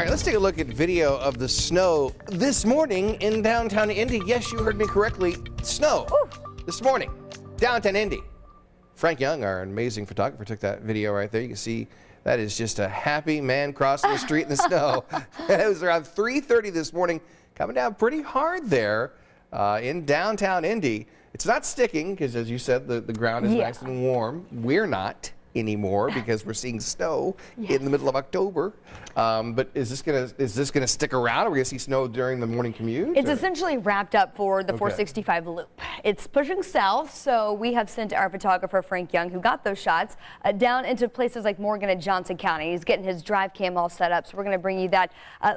right, let's take a look at video of the snow this morning in downtown Indy. Yes, you heard me correctly. Snow this morning, downtown Indy. Frank Young, our amazing photographer, took that video right there. You can see that is just a happy man crossing the street in the snow. It was around 3:30 this morning, coming down pretty hard there in downtown Indy. It's not sticking because, as you said, the ground is nice and warm. We're not anymore because we're seeing snow in the middle of October. But is this gonna stick around? Are we gonna see snow during the morning commute? It's essentially wrapped up for the 465 loop. It's pushing south, so we have sent our photographer Frank Young, who got those shots, down into places like Morgan and Johnson County. He's getting his drive cam all set up, so we're going to bring you that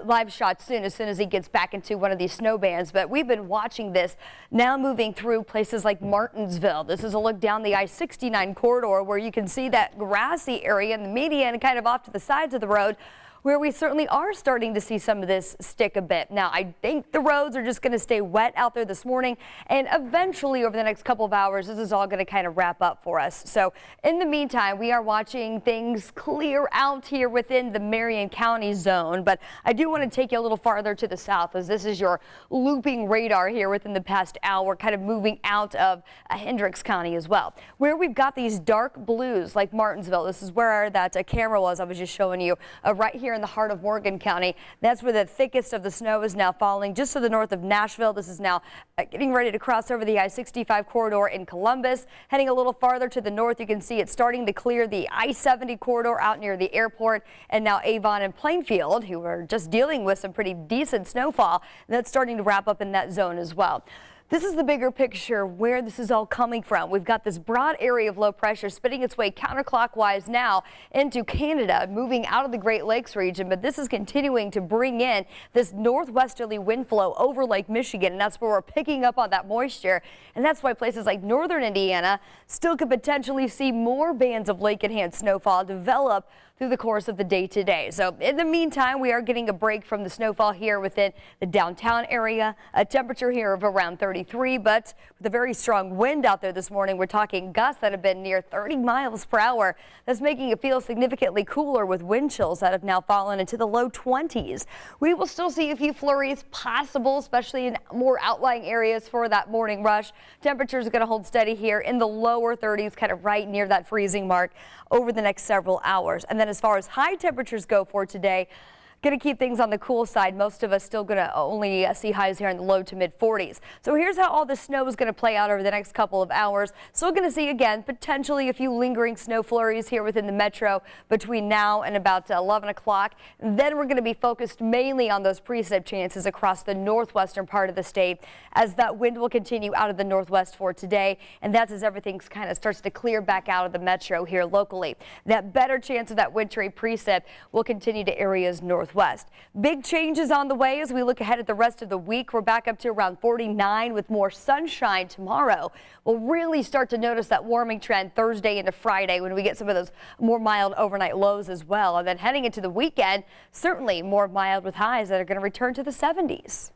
live shot as soon as he gets back into one of these snow bands. But we've been watching this now moving through places like Martinsville. This is a look down the I-69 corridor where you can see that grassy area in the median and kind of off to the sides of the road, where we certainly are starting to see some of this stick a bit. Now, I think the roads are just going to stay wet out there this morning, and eventually over the next couple of hours, this is all going to kind of wrap up for us. So in the meantime, we are watching things clear out here within the Marion County zone, but I do want to take you a little farther to the south, as this is your looping radar here within the past hour, kind of moving out of Hendricks County as well, where we've got these dark blues like Martinsville. This is where that camera was I was just showing you, right here in the heart of Morgan County. That's where the thickest of the snow is now falling, just to the north of Nashville. This is now getting ready to cross over the I-65 corridor in Columbus. Heading a little farther to the north, you can see it's starting to clear the I-70 corridor out near the airport, and now Avon and Plainfield, who are just dealing with some pretty decent snowfall, that's starting to wrap up in that zone as well. This is the bigger picture where this is all coming from. We've got this broad area of low pressure spinning its way counterclockwise now into Canada, moving out of the Great Lakes region, but this is continuing to bring in this northwesterly wind flow over Lake Michigan, and that's where we're picking up on that moisture, and that's why places like northern Indiana still could potentially see more bands of lake-enhanced snowfall develop through the course of the day today. So in the meantime, we are getting a break from the snowfall here within the downtown area. A temperature here of around 33, but with a very strong wind out there this morning, we're talking gusts that have been near 30 miles per hour. That's making it feel significantly cooler with wind chills that have now fallen into the low 20s. We will still see a few flurries possible, especially in more outlying areas for that morning rush. Temperatures are going to hold steady here in the lower 30s, kind of right near that freezing mark over the next several hours. And then as far as high temperatures go for today, going to keep things on the cool side. Most of us still going to only see highs here in the low to mid 40s. So here's how all the snow is going to play out over the next couple of hours. Still going to see again potentially a few lingering snow flurries here within the metro between now and about 11 o'clock. Then we're going to be focused mainly on those precip chances across the northwestern part of the state, as that wind will continue out of the northwest for today, and that's as everything kind of starts to clear back out of the metro here locally. That better chance of that wintry precip will continue to areas northwest. Big changes on the way as we look ahead at the rest of the week. We're back up to around 49 with more sunshine tomorrow. We'll really start to notice that warming trend Thursday into Friday when we get some of those more mild overnight lows as well. And then heading into the weekend, certainly more mild with highs that are going to return to the 70s.